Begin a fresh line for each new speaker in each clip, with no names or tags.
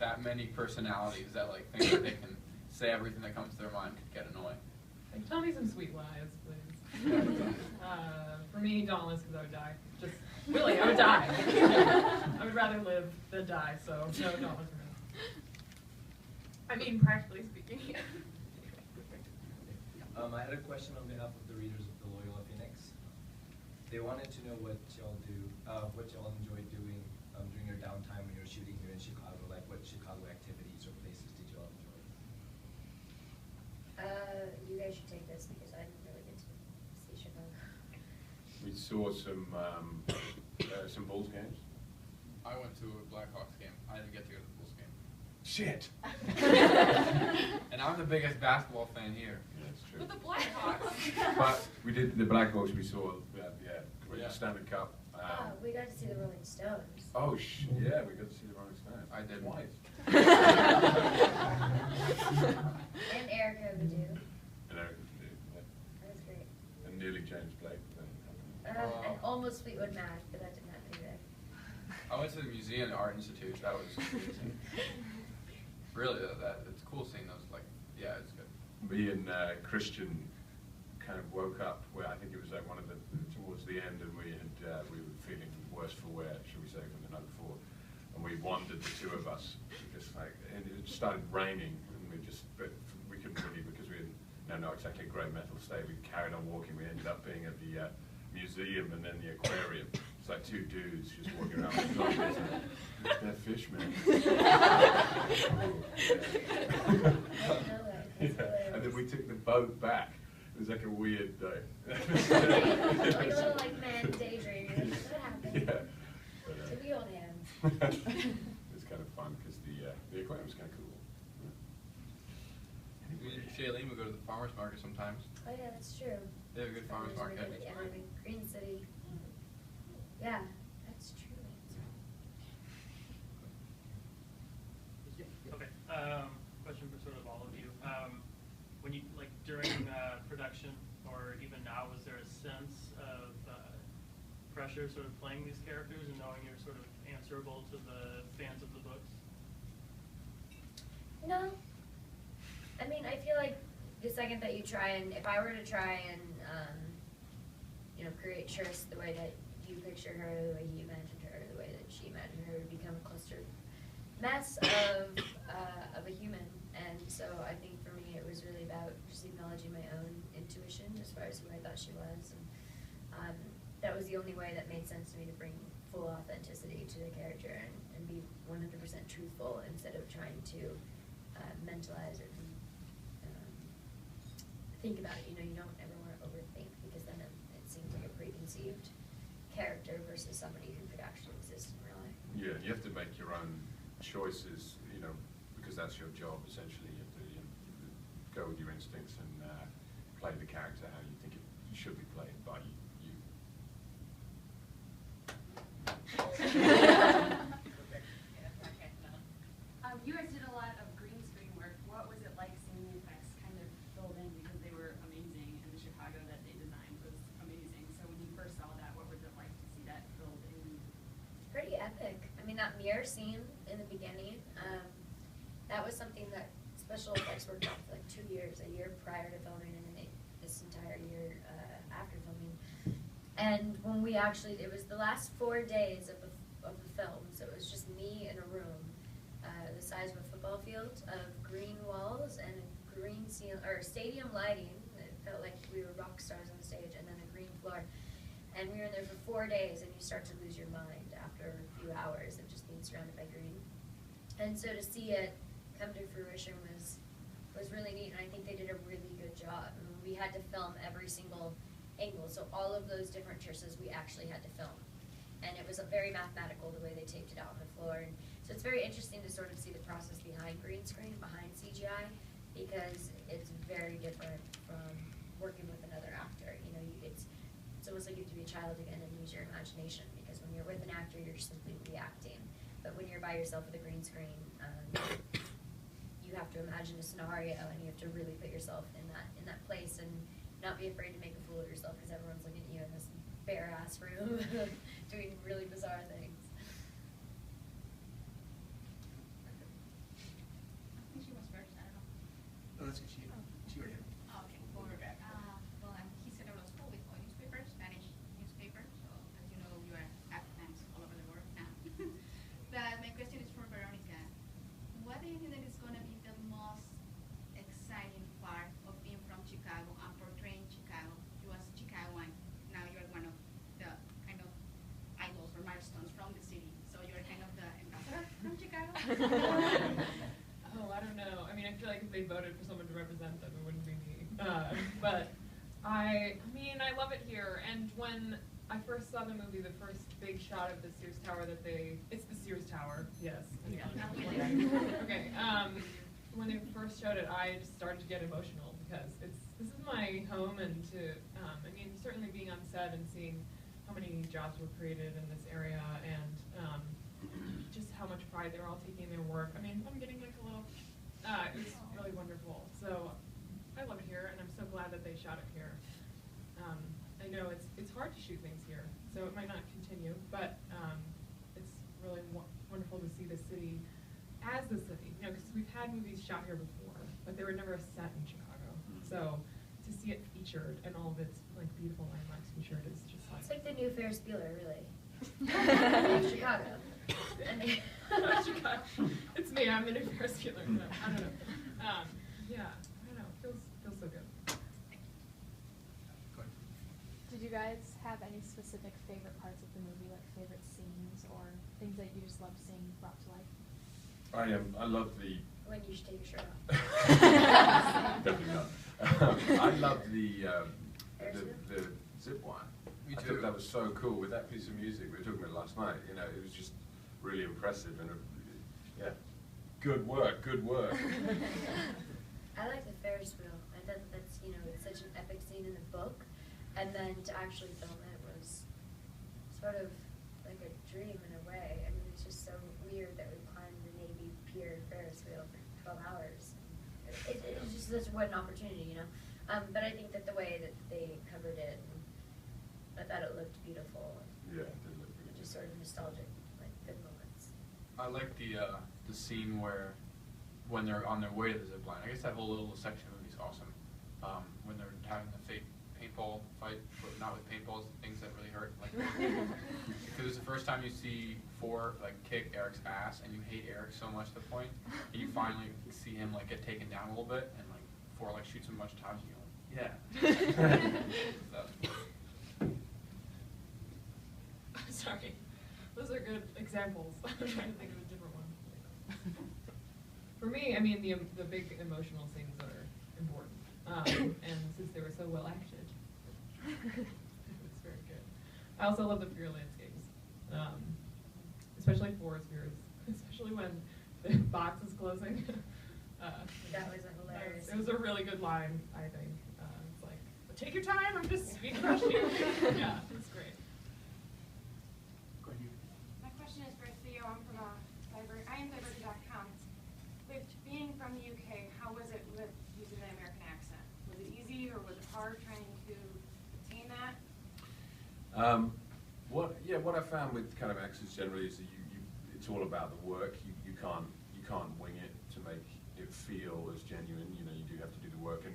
that many personalities that like think that they can say everything that comes to their mind could get annoying.
Like, tell me some sweet lies, please. For me, dauntless, because I would die. Just really, I would die. I would rather live than die. So no, dauntless for me.
I mean, practically speaking.
I had a question on behalf of the readers of the Loyola Phoenix. They wanted to know what y'all do, what y'all enjoy doing during your downtime when you're shooting here in Chicago. Like, what Chicago activities or places did y'all enjoy?
You guys should take this because I didn't really get to see Chicago.
We saw some Bulls games.
I went to a Blackhawks game. I didn't get to go to the Bulls game.
Shit.
And I'm the biggest basketball fan here.
Yeah, that's true.
With the Blackhawks.
But we did the Blackhawks. We saw, the Stanley Cup.
We got to see the Rolling Stones.
Oh yeah, we got to see the Rolling Stones.
I did
twice.
And Erica Badu.
And Erica Badu, yeah.
That was great.
And nearly James Blake.
And almost Fleetwood Mac, but that did not either.
I went to the Museum and Art Institute. That was amazing. Really, it's cool seeing those. Like, yeah, it's good.
Me and Christian kind of woke up where I think it was like one of the towards the end, and we were feeling worse for wear, should we say, from the night before, and we wandered, the two of us, just like, and it started raining, and but we couldn't really, because we had not exactly a great mental state. We carried on walking. We ended up being at the museum and then the aquarium. It's like two dudes just walking around with zombies. They're fish, man. Yeah. And then we took the boat back. It was like a weird day.
Like a little like man daydreaming. What happened?
Yeah. But,
to be old hands.
It was kind of fun because the aquarium was kind of cool.
Shailene would go to the farmer's market sometimes.
Oh yeah, that's true.
They have a good farmer's market.
Yeah, in Green City. Yeah, that's true.
Okay. Question for sort of all of you. When you, like, during production or even now, was there a sense of pressure sort of playing these characters and knowing you're sort of answerable to the fans of the books?
No. I mean, I feel like the second that you try and, if I were to try and, create Tris the way that you picture her, the way he imagined her, the way that she imagined her, would become a clustered mess of a human. And so I think for me it was really about just acknowledging my own intuition as far as who I thought she was. And that was the only way that made sense to me to bring full authenticity to the character and be 100% truthful instead of trying to mentalize it and think about it. You don't ever want to overthink because then it seems like a preconceived character versus somebody who could actually exist in real life.
Yeah, you have to make your own choices, because that's your job essentially. You have to go with your instincts and play the character how you think it should be played by you.
You guys did a lot of green screen work. What was it like seeing the effects kind of filled in, because they were amazing and the Chicago that they designed was amazing. So when you first saw that, what was it like to see that filled in?
Pretty epic. I mean, that mirror scene in the beginning, that was something that special effects worked on for like 2 years, a year prior to filming and then this entire year after filming. And when we actually, it was the last 4 days of the film, so it was just me in a room the size of a football field, of green walls and a green stadium lighting. It felt like we were rock stars on the stage, and then a green floor. And we were there for 4 days, and you start to lose your mind after a few hours of just being surrounded by green. And so to see it come to fruition was really neat, and I think they did a really good job. I mean, we had to film every single angle, so all of those different Trisses we actually had to film. And it was very mathematical the way they taped it out on the floor. And so it's very interesting to sort of see the process behind green screen, behind CGI, because it's very different from working with another actor. It's almost like you have to be a child again and use your imagination, because when you're with an actor, you're simply reacting. But when you're by yourself with a green screen, you have to imagine a scenario, and you have to really put yourself in that place and not be afraid to make a fool of yourself, because everyone's looking at you in this bare ass room doing really bizarre things.
Oh, I don't know. I mean, I feel like if they voted for someone to represent them, it wouldn't be me. But I mean, I love it here. And when I first saw the movie, the first big shot of the Sears Tower it's the Sears Tower, yes.
Yeah.
Okay. When they first showed it, I just started to get emotional because this is my home, and I mean, certainly being on set and seeing how many jobs were created in this area, and just how much pride they're all taking in their work. I mean, I'm getting like a little. It was really wonderful. So I love it here, and I'm so glad that they shot it here. I know it's hard to shoot things here, so it might not continue, but it's really wonderful to see the city as the city. You know, because we've had movies shot here before, but they were never set in Chicago. So to see it featured and all of its like beautiful landmarks featured is just like.
It's like the new Ferris Bueller, really. Chicago.
Chicago. It's me. I'm the new Ferris Bueller. No, I don't know. Yeah, I don't know. Feels so good.
Did you guys have any specific favorite parts of the movie, like favorite scenes or things that you just loved seeing brought to life?
I love the.
When you should take your shirt off.
Definitely not. I love the zip line.
Me
I
too.
thought that was so cool with that piece of music we were talking about last night. You know, it was just really impressive and yeah, good work, good work.
I like the Ferris wheel. I thought that's, you know, it's such an epic scene in the book, and then to actually film it was sort of like a dream in a way. I mean, it's just so weird that we climbed the Navy Pier Ferris wheel for 12 hours. It was just such what an opportunity, you know. But I think that the way that they covered it, I thought it looked beautiful.
Yeah, it did look really
Just sort of nostalgic, like good moments.
I like the scene when they're on their way to the zip line. I guess that whole little section of the movie is awesome. When they're having the fake paintball fight, but not with paintballs, things that really hurt. Like, because it's the first time you see Four like kick Eric's ass, and you hate Eric so much to the point, and you finally see him like get taken down a little bit, and like Four like shoots him a bunch of times, and you're like, yeah.
Sorry. Those are good examples. I'm trying to think of a different one. For me, I mean, the big emotional scenes are important. And since they were so well acted, it's very good. I also love the Fear landscapes. Especially Forest Fears. Especially when the box is closing.
That was hilarious.
It was a really good line, I think. It's like, take your time, I'm just speed rushing. Yeah, it's great.
My question is for Theo. I'm from Divergent.com. With being from the UK, how was it with using the American accent? Was it easy or was it hard trying to attain that?
What I found with kind of accents generally is that it's all about the work. You can't wing it to make it feel as genuine. You know, you do have to do the work. And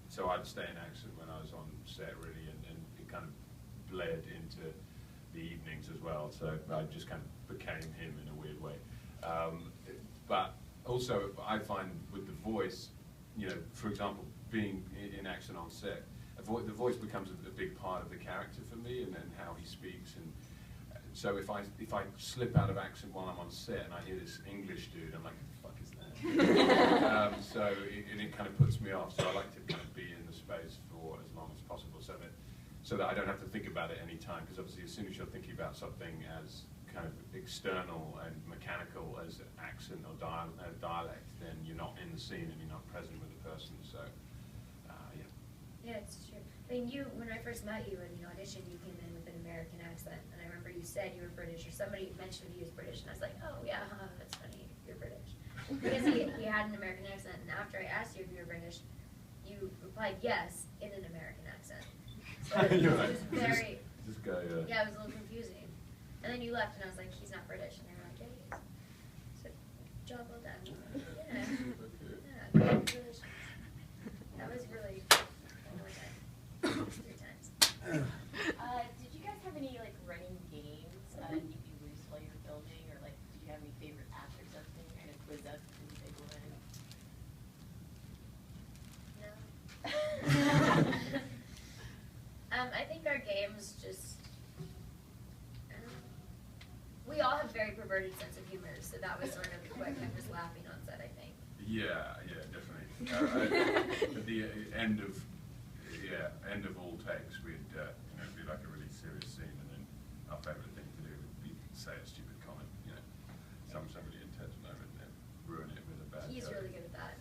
so I'd stay in accent when I was on set really, and it kind of bled into the evenings as well. So I just kind of became him in a weird way. But also I find with the voice, you know, for example, being in accent on set, the voice becomes a big part of the character for me, and how he speaks. And so if I slip out of accent while I'm on set and I hear this English dude, I'm like, what the fuck is that? So it kind of puts me off. So I like to kind of be in the space for as long as possible, so that I don't have to think about it any time. Because obviously, as soon as you're thinking about something as kind of external and mechanical as accent or dialect, then you're not in the scene and you're not present with the person. So yeah.
Yeah, it's true. I mean, when I first met you in the audition, you came in with an American accent, and I remember you said you were British, or somebody mentioned he was British, and I was like, oh yeah, that's funny, you're British. Because he had an American accent, and after I asked you if you were British, you replied yes in an American accent. So
You're
it
right.
was very,
This guy,
yeah, it was a little confusing. And then you left, and I was like, he's not British, and they were like, yeah, he is. So, job well done. Yeah, congratulations. That was really, one more time. 3 times.
Did you guys have any like running games you use while you were filming, or like did you have any favorite apps or something? Kind of quiz up and say one.
No. I think our games just, we all all have very perverted sense of humor, so that was sort of what kept us laughing on set, I think.
Yeah, definitely. At the end of all takes, we'd it'd be like a really serious scene, and then our favourite thing to do would be say a stupid comment, somebody intense moment, and then ruin it with a bad
He's
joke.
really good at that.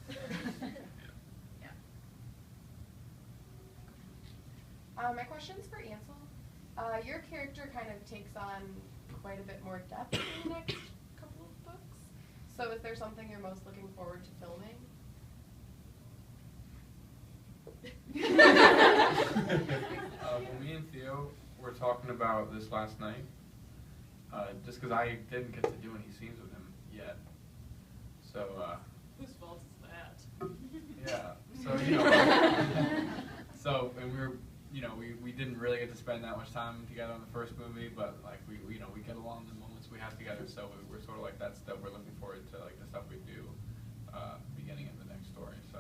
Yeah.
Yeah.
My question's for Ansel. Your character kind of takes on quite a bit more depth in the next couple of books. So is there something you're most looking forward to filming?
Well, me and Theo were talking about this last night, just because I didn't get to do any scenes with him yet. So,
Whose fault is that?
yeah, and we didn't really get to spend that much time together on the first movie, but like we get along the moments we have together, so we're sort of like that stuff. We're looking forward to like the stuff we do beginning of the next story. So.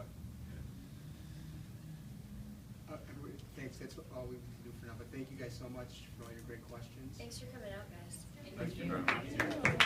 Everybody, thanks. That's all we can do for now. But thank you guys so much for all your great questions.
Thanks for coming out, guys.
Thank you very much.